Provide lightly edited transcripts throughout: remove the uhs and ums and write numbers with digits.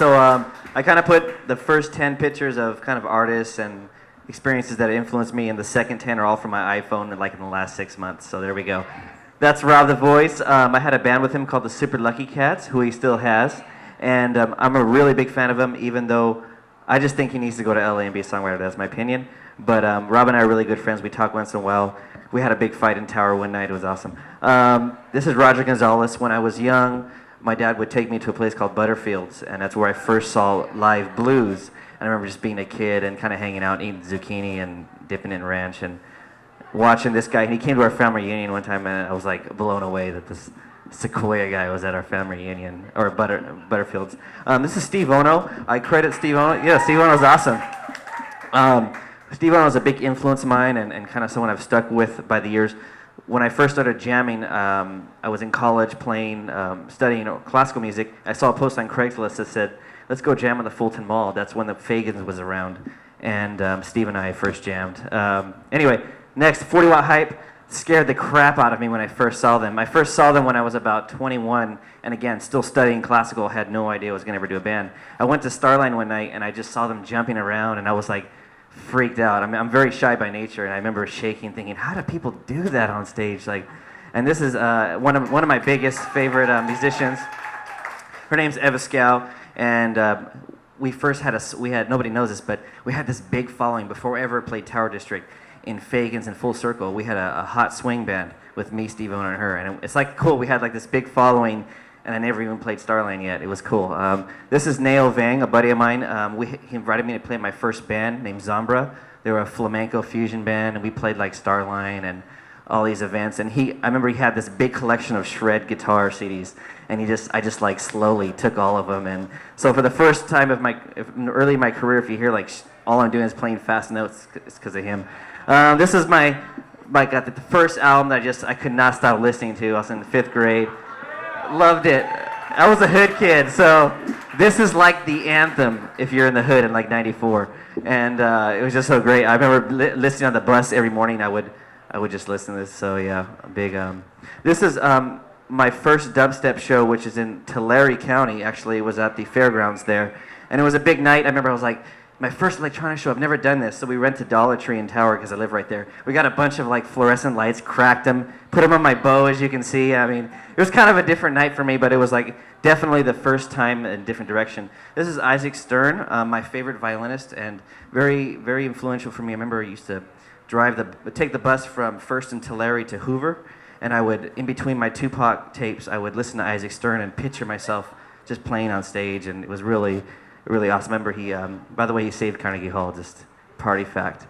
So I kind of put the first 10 pictures of kind of artists and experiences that influenced me, and the second 10 are all from my iPhone, like in the last 6 months. So there we go. That's Rob the Voice. I had a band with him called the Super Lucky Cats, who he still has, and I'm a really big fan of him, even though I just think he needs to go to LA and be a songwriter. That's my opinion. But Rob and I are really good friends. We talk once in a while. We had a big fight in Tower one night. It was awesome. This is Roger Gonzalez. When I was young, my dad would take me to a place called Butterfields, and that's where I first saw live blues. And I remember just being a kid and kind of hanging out, eating zucchini and dipping in ranch and watching this guy. And he came to our family reunion one time, and I was like blown away that this Sequoia guy was at our family reunion, or Butterfields. This is Steve Ono. I credit Steve Ono. Yeah, Steve Ono's awesome. Steve Ono was a big influence of mine, and kind of someone I've stuck with by the years. When I first started jamming, I was in college playing, studying classical music. I saw a post on Craigslist that said, "Let's go jam on the Fulton Mall." That's when the Fagans was around, and Steve and I first jammed. Anyway, next, 40 Watt Hype scared the crap out of me when I first saw them. I first saw them when I was about 21, and again, still studying classical, had no idea I was going to ever do a band. I went to Starline one night, and I just saw them jumping around, and I was like, freaked out. I mean, I'm very shy by nature, and I remember shaking, thinking, "How do people do that on stage?" Like, and this is one of my biggest favorite musicians. Her name's Eva Scow, and we first had nobody knows this, but we had this big following before we ever played Tower District in Fagans and Full Circle. We had a hot swing band with me, Steve Owen, and her, and it's like cool. We had like this big following. And I never even played Starline yet. It was cool. This is Nao Vang, a buddy of mine. He invited me to play in my first band named Zambra. They were a flamenco fusion band, and we played like Starline and all these events. And I remember he had this big collection of shred guitar CDs, and I just like slowly took all of them. And so for the first time early in my career, if you hear like all I'm doing is playing fast notes, it's because of him. This is the first album that I could not stop listening to. I was in the 5th grade. Loved it. I was a hood kid, so this is like the anthem if you're in the hood in like '94, and it was just so great. I remember listening on the bus every morning. I would just listen to this. So yeah, big. This is my first dubstep show, which is in Tulare County. Actually, it was at the fairgrounds there, and it was a big night. I remember I was like, my first electronic show. I've never done this. So we went to Dollar Tree in Tower because I live right there. We got a bunch of like fluorescent lights, cracked them, put them on my bow, as you can see. I mean, it was kind of a different night for me, but it was like definitely the first time in a different direction. This is Isaac Stern, my favorite violinist, and very, very influential for me. I remember I used to take the bus from First and Tulare to Hoover, and I would, in between my Tupac tapes, I would listen to Isaac Stern and picture myself just playing on stage, and it was really awesome. I remember by the way, he saved Carnegie Hall, just party fact.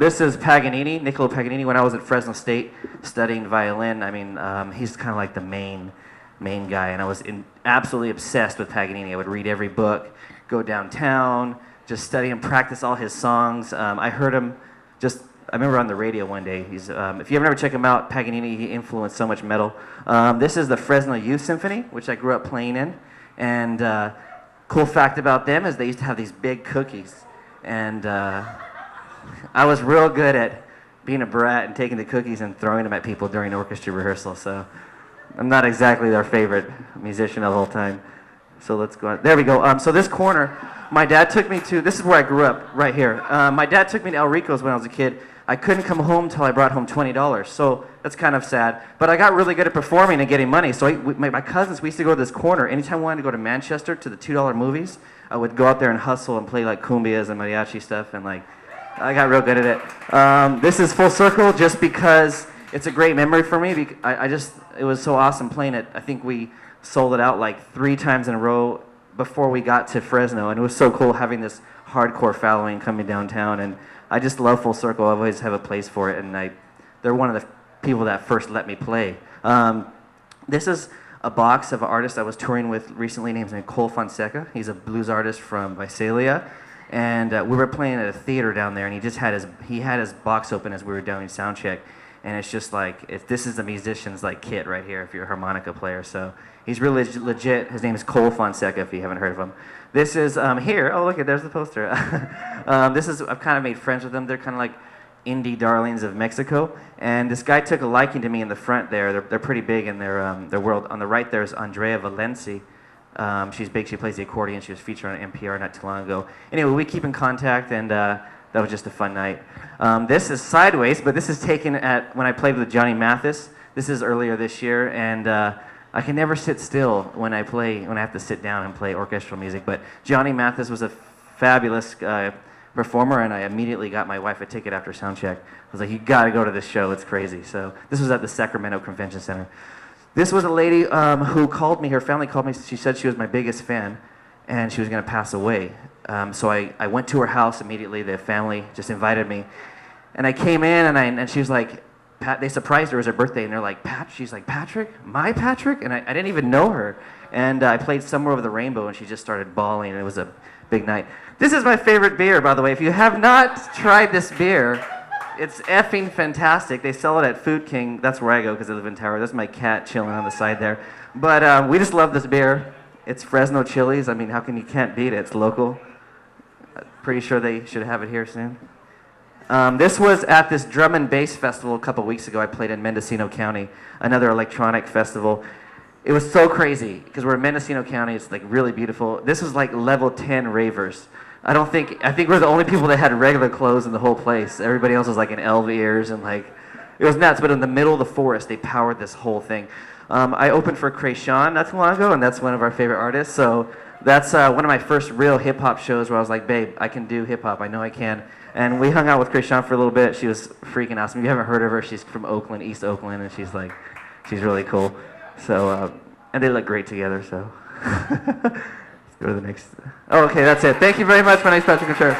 This is Paganini, Niccolo Paganini. When I was at Fresno State studying violin, I mean, he's kind of like the main guy, and I was absolutely obsessed with Paganini. I would read every book, go downtown, just study and practice all his songs. I heard him I remember on the radio one day. If you ever never check him out, Paganini, he influenced so much metal. This is the Fresno Youth Symphony, which I grew up playing in, and cool fact about them is they used to have these big cookies, and I was real good at being a brat and taking the cookies and throwing them at people during orchestra rehearsal, so I'm not exactly their favorite musician of all time. So let's go on. There we go. So this corner, my dad took me to, this is where I grew up, right here. My dad took me to El Rico's when I was a kid. I couldn't come home until I brought home $20, so that's kind of sad. But I got really good at performing and getting money, so my cousins, we used to go to this corner. Anytime we wanted to go to Manchester to the $2 movies, I would go out there and hustle and play like cumbias and mariachi stuff, and like, I got real good at it. This is Full Circle, just because it's a great memory for me. It was so awesome playing it. I think we sold it out like 3 times in a row before we got to Fresno, and it was so cool having this hardcore following coming downtown, and I just love Full Circle. I always have a place for it, and they're one of the people that first let me play. This is a box of artists I was touring with recently named Cole Fonseca. He's a blues artist from Visalia, and we were playing at a theater down there, and he had his box open as we were doing sound check, and it's just like, this is the musician's like kit right here if you're a harmonica player. So he's really legit. His name is Cole Fonseca if you haven't heard of him. This is here. Oh, look, there's the poster. I've kind of made friends with them. They're kind of like indie darlings of Mexico. And this guy took a liking to me in the front there. They're pretty big in their world. On the right there's Andrea Valenci. She's big. She plays the accordion. She was featured on NPR not too long ago. Anyway, we keep in contact, and that was just a fun night. This is Sideways, but this is taken at when I played with Johnny Mathis. This is earlier this year, and I can never sit still when I have to sit down and play orchestral music. But Johnny Mathis was a fabulous performer, and I immediately got my wife a ticket after sound check. I was like, you got to go to this show. It's crazy. So this was at the Sacramento Convention Center. This was a lady who called me. Her family called me. She said she was my biggest fan, and she was going to pass away. So I went to her house immediately. The family just invited me, and I came in, and she was like, they surprised her. It was her birthday, and they're like, she's like, Patrick? My Patrick? And I didn't even know her. And I played Somewhere Over the Rainbow, and she just started bawling, and it was a big night. This is my favorite beer, by the way. If you have not tried this beer, it's effing fantastic. They sell it at Food King. That's where I go because I live in Tower. That's my cat chilling on the side there. But we just love this beer. It's Fresno Chili's. I mean, you can't beat it. It's local. Pretty sure they should have it here soon. This was at this drum and bass festival a couple weeks ago. I played in Mendocino County, another electronic festival. It was so crazy because we're in Mendocino County. It's like really beautiful. This was like level 10 ravers. I think we're the only people that had regular clothes in the whole place. Everybody else was like in elf ears and like, it was nuts. But in the middle of the forest, they powered this whole thing. I opened for Kreayshawn not too long ago, and that's one of our favorite artists. So that's one of my first real hip hop shows where I was like, babe, I can do hip hop. I know I can. And we hung out with Kreayshawn for a little bit. She was freaking awesome. If you haven't heard of her, she's from Oakland, East Oakland, and she's really cool. So, and they look great together. So. Go to the next. Oh, okay, that's it. Thank you very much. My name's Patrick Contreras.